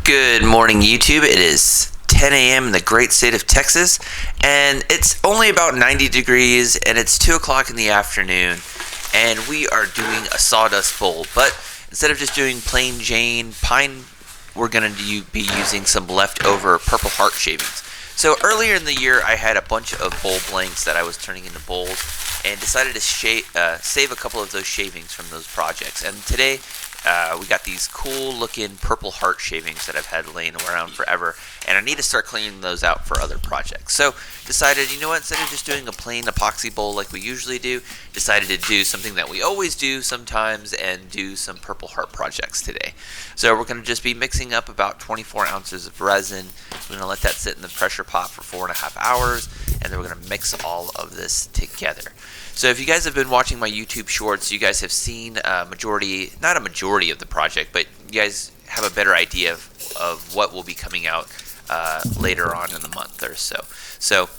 Good morning, YouTube. It is 10 a.m. in the great state of Texas, and it's only about 90 degrees, and it's 2 o'clock in the afternoon, and we are doing a sawdust bowl. But instead of just doing plain Jane pine, we're going to be using some leftover Purple Heart shavings. So earlier in the year, I had a bunch of bowl blanks that I was turning into bowls, and decided to save a couple of those shavings from those projects. And today, we got these cool looking Purple Heart shavings that I've had laying around forever, and I need to start cleaning those out for other projects. So decided, you know what, instead of just doing a plain epoxy bowl like we usually do, decided to do something that we always do sometimes and do some Purple Heart projects today. So we're going to just be mixing up about 24 ounces of resin. We're going to let that sit in the pressure pot for 4.5 hours, and then we're going to mix all of this together. So if you guys have been watching my YouTube shorts, you guys have seen not a majority of the project, but you guys have a better idea of what will be coming out later on in the month or so. So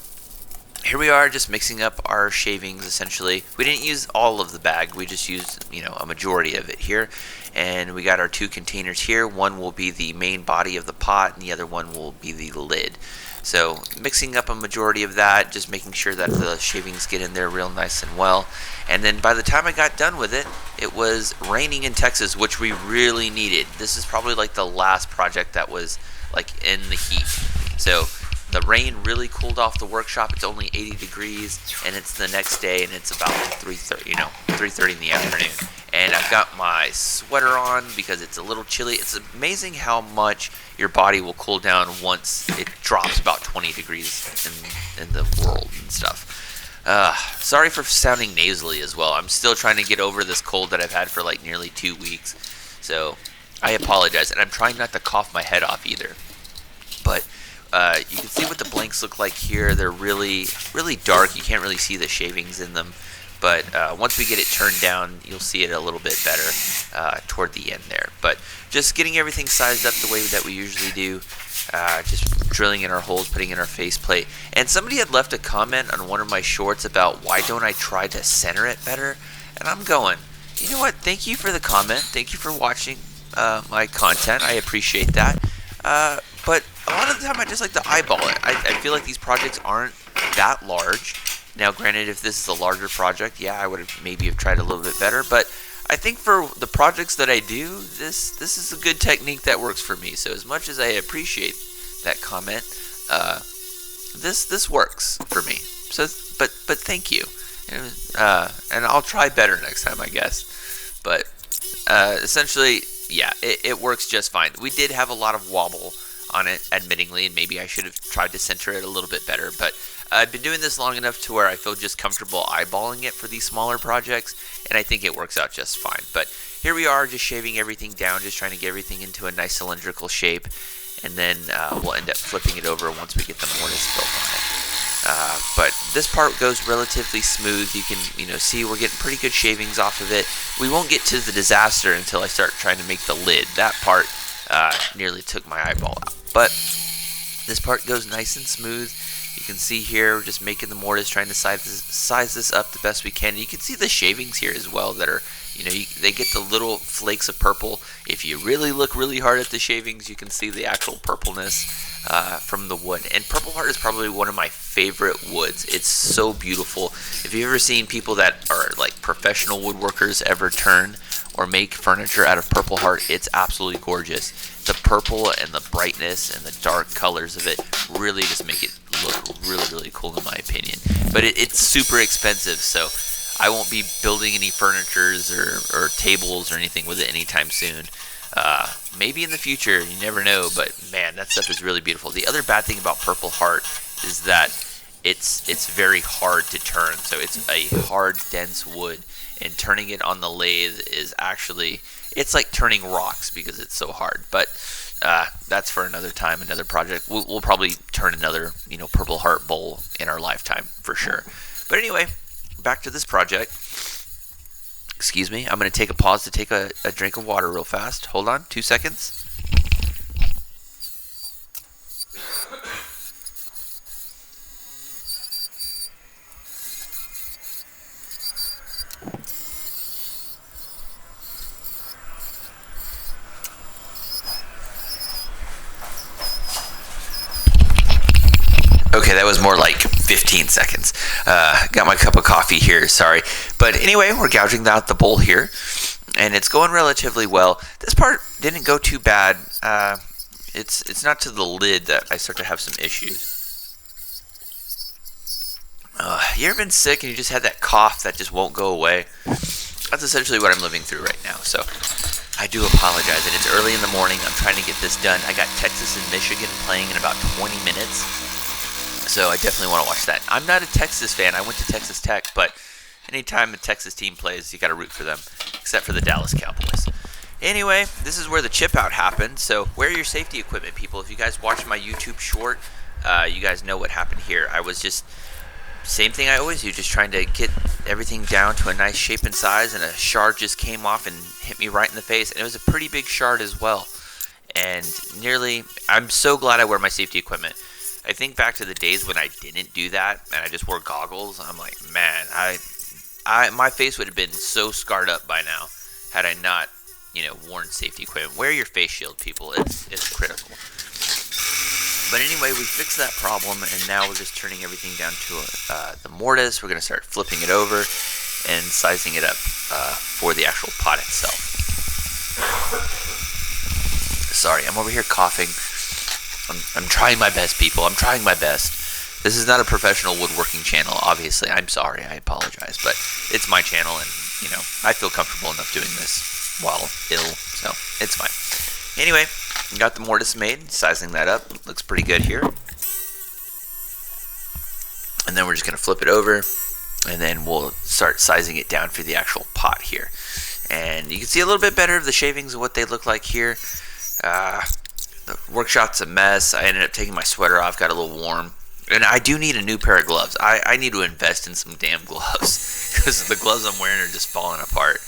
here we are, just mixing up our shavings essentially. We didn't use all of the bag, we just used a majority of it here. And we got our two containers here. One will be the main body of the pot, and the other one will be the lid. So mixing up a majority of that, just making sure that the shavings get in there real nice and well. And then by the time I got done with it, it was raining in Texas, which we really needed. This is probably like the last project that was like in the heat. So the rain really cooled off the workshop. It's only 80 degrees, and it's the next day, and it's about 3:30 in the afternoon. And I've got my sweater on because it's a little chilly. It's amazing how much your body will cool down once it drops about 20 degrees in the world and stuff. Sorry for sounding nasally as well. I'm still trying to get over this cold that I've had for like nearly 2 weeks. So I apologize, and I'm trying not to cough my head off either. But you can see what the blanks look like here. They're really, really dark. You can't really see the shavings in them. But once we get it turned down, you'll see it a little bit better toward the end there. But just getting everything sized up the way that we usually do. Just drilling in our holes, putting in our faceplate. And somebody had left a comment on one of my shorts about why don't I try to center it better. And I'm going, you know what? Thank you for the comment. Thank you for watching my content. I appreciate that. But a lot of the time I just like to eyeball it. I feel like these projects aren't that large. Now, granted, if this is a larger project, yeah, I would have maybe tried a little bit better. But I think for the projects that I do, this is a good technique that works for me. So as much as I appreciate that comment, this works for me. So, but thank you, and I'll try better next time, I guess. But essentially, yeah, it works just fine. We did have a lot of wobble on it, admittingly, and maybe I should have tried to center it a little bit better, but I've been doing this long enough to where I feel just comfortable eyeballing it for these smaller projects, and I think it works out just fine. But here we are, just shaving everything down, just trying to get everything into a nice cylindrical shape, and then we'll end up flipping it over once we get the mortise built on it. But this part goes relatively smooth. You can see we're getting pretty good shavings off of it. We won't get to the disaster until I start trying to make the lid. That part nearly took my eyeball out. But this part goes nice and smooth. You can see here, we're just making the mortise, trying to size this up the best we can. And you can see the shavings here as well that are, they get the little flakes of purple. If you really look really hard at the shavings, you can see the actual purpleness from the wood. And Purple Heart is probably one of my favorite woods. It's so beautiful. If you've ever seen people that are like professional woodworkers ever turn or make furniture out of Purple Heart, it's absolutely gorgeous. The purple and the brightness and the dark colors of it really just make it look really, really cool in my opinion. But it's super expensive, so I won't be building any furnitures or tables or anything with it anytime soon. Maybe in the future, you never know, but man, that stuff is really beautiful. The other bad thing about Purple Heart is that it's very hard to turn. So it's a hard, dense wood, and turning it on the lathe is actually, it's like turning rocks because it's so hard. But that's for another time, another project. We'll probably turn another Purple Heart bowl in our lifetime for sure. But anyway, back to this project. Excuse me, I'm going to take a pause to take a drink of water real fast. Hold on, 2 seconds. Okay, that was more like 15 seconds. Got my cup of coffee here, sorry. But anyway, we're gouging out the bowl here, and it's going relatively well. This part didn't go too bad. It's not to the lid that I start to have some issues. You ever been sick and you just had that cough that just won't go away? That's essentially what I'm living through right now, so I do apologize. And it's early in the morning. I'm trying to get this done. I got Texas and Michigan playing in about 20 minutes, so I definitely want to watch that. I'm not a Texas fan. I went to Texas Tech, but anytime a Texas team plays, you got to root for them, except for the Dallas Cowboys. Anyway, this is where the chip out happened, so wear your safety equipment, people. If you guys watch my YouTube short, you guys know what happened here. I was just, same thing I always do, just trying to get everything down to a nice shape and size, and a shard just came off and hit me right in the face, and it was a pretty big shard as well. And I'm so glad I wear my safety equipment. I think back to the days when I didn't do that, and I just wore goggles. I'm like, man, my face would have been so scarred up by now had I not, worn safety equipment. Wear your face shield, people. It's critical. But anyway, we fixed that problem, and now we're just turning everything down to the mortise. We're going to start flipping it over and sizing it up for the actual pot itself. Sorry, I'm over here coughing. I'm trying my best, people. I'm trying my best. This is not a professional woodworking channel, obviously. I'm sorry. I apologize. But it's my channel, and, I feel comfortable enough doing this while ill, so it's fine. Anyway, got the mortise made, sizing that up. Looks pretty good here. And then we're just going to flip it over, and then we'll start sizing it down for the actual pot here. And you can see a little bit better of the shavings of what they look like here. The workshop's a mess. I ended up taking my sweater off, got a little warm. And I do need a new pair of gloves. I need to invest in some damn gloves, because the gloves I'm wearing are just falling apart.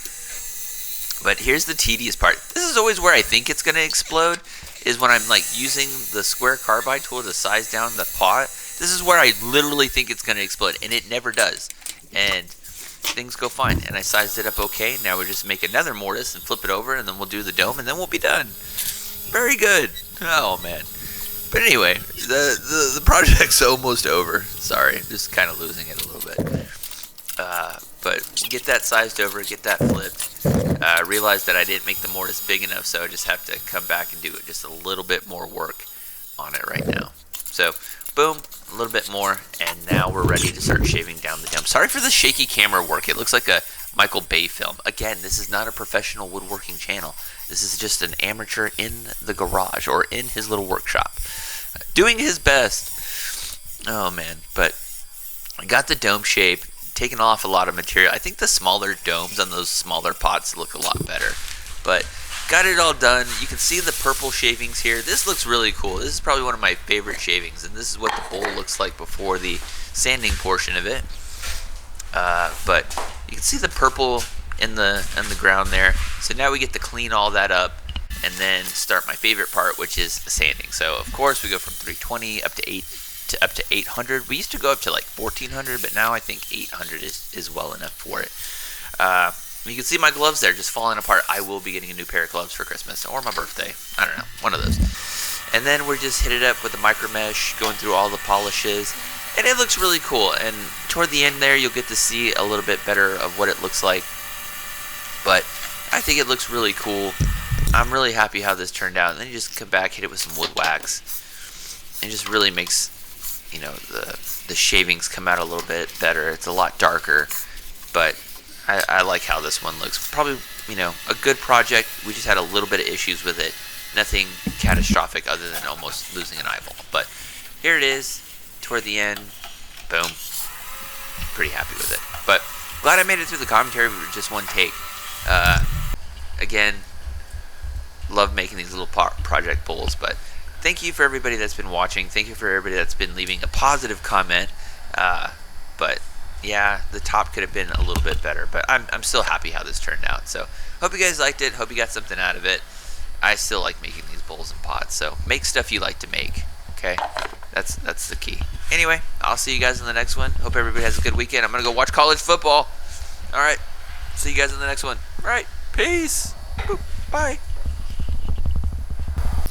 But here's the tedious part. This is always where I think it's going to explode, is when I'm using the square carbide tool to size down the pot. This is where I literally think it's going to explode, and it never does. And things go fine, and I sized it up okay. Now we'll just make another mortise and flip it over, and then we'll do the dome, and then we'll be done. Very good. Oh, man. But anyway, the project's almost over. Sorry, I'm just kind of losing it a little bit. But get that sized over, get that flipped. I realized that I didn't make the mortise big enough, so I just have to come back and do it just a little bit more work on it right now. So, boom, a little bit more, and now we're ready to start shaving down the dome. Sorry for the shaky camera work. It looks like a Michael Bay film. Again, this is not a professional woodworking channel. This is just an amateur in the garage or in his little workshop, doing his best. Oh, man. But I got the dome shape, taken off a lot of material. I think the smaller domes on those smaller pots look a lot better. But got it all done. You can see the purple shavings here. This looks really cool. This is probably one of my favorite shavings, and this is what the bowl looks like before the sanding portion of it. But you can see the purple in the ground there. So now we get to clean all that up and then start my favorite part, which is sanding. So of course we go from 320 up to 800. We used to go up to 1400, but now I think 800 is well enough for it. You can see my gloves there just falling apart. I will be getting a new pair of gloves for Christmas or my birthday. I don't know, one of those. And then we're just hit it up with the micro mesh, going through all the polishes, and it looks really cool. And toward the end there, you'll get to see a little bit better of what it looks like. But I think it looks really cool. I'm really happy how this turned out. And then you just come back, hit it with some wood wax. It just really makes, the shavings come out a little bit better. It's a lot darker, but I like how this one looks. Probably, a good project. We just had a little bit of issues with it. Nothing catastrophic other than almost losing an eyeball. But here it is, toward the end. Boom. Pretty happy with it. But glad I made it through the commentary with just one take. Again, love making these little project bowls, but thank you for everybody that's been watching. Thank you for everybody that's been leaving a positive comment. But yeah, the top could have been a little bit better, but I'm still happy how this turned out. So hope you guys liked it. Hope you got something out of it. I still like making these bowls and pots, so make stuff you like to make. Okay, that's the key. Anyway, I'll see you guys in the next one. Hope everybody has a good weekend. I'm gonna go watch college football. All right, see you guys in the next one. All right, peace. Boop. Bye.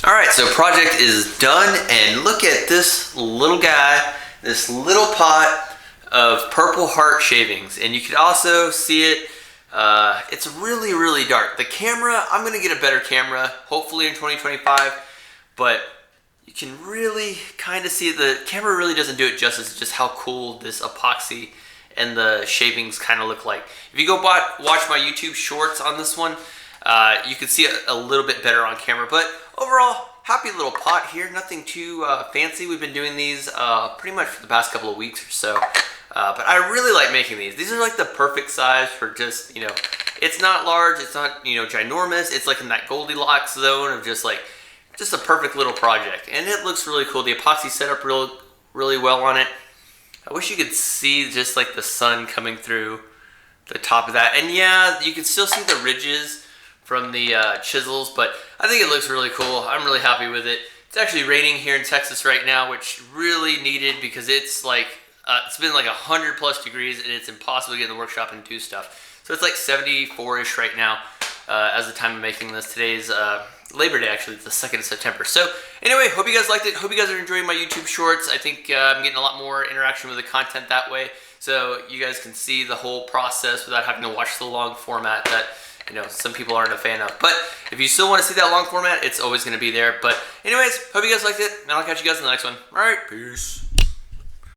Alright, so project is done, and look at this little guy this little pot of Purple Heart shavings, and you can also see it. It's really, really dark. The camera, I'm gonna get a better camera, hopefully in 2025, but you can really kind of see the camera really doesn't do it justice, just how cool this epoxy and the shavings kind of look like. If you go watch my YouTube shorts on this one, you can see it a little bit better on camera, but overall, happy little pot here. Nothing too fancy. We've been doing these pretty much for the past couple of weeks or so, but I really like making these. These are like the perfect size for just, you know, it's not large, it's not, you know, ginormous. It's like in that Goldilocks zone of just a perfect little project, and it looks really cool. The epoxy set up really well on it. I wish you could see just like the sun coming through the top of that, and yeah, you can still see the ridges from the chisels, but I think it looks really cool. I'm really happy with it. It's actually raining here in Texas right now, which really needed, because it's like it's been like 100+ degrees and it's impossible to get in the workshop and do stuff. So it's like 74-ish right now as the time of making this. Today's Labor Day, actually. It's the 2nd of September. So anyway, hope you guys liked it. Hope you guys are enjoying my YouTube shorts. I think I'm getting a lot more interaction with the content that way, so you guys can see the whole process without having to watch the long format that, you know, some people aren't a fan of. But if you still want to see that long format, it's always going to be there. But anyways, hope you guys liked it, and I'll catch you guys in the next one. All right, peace.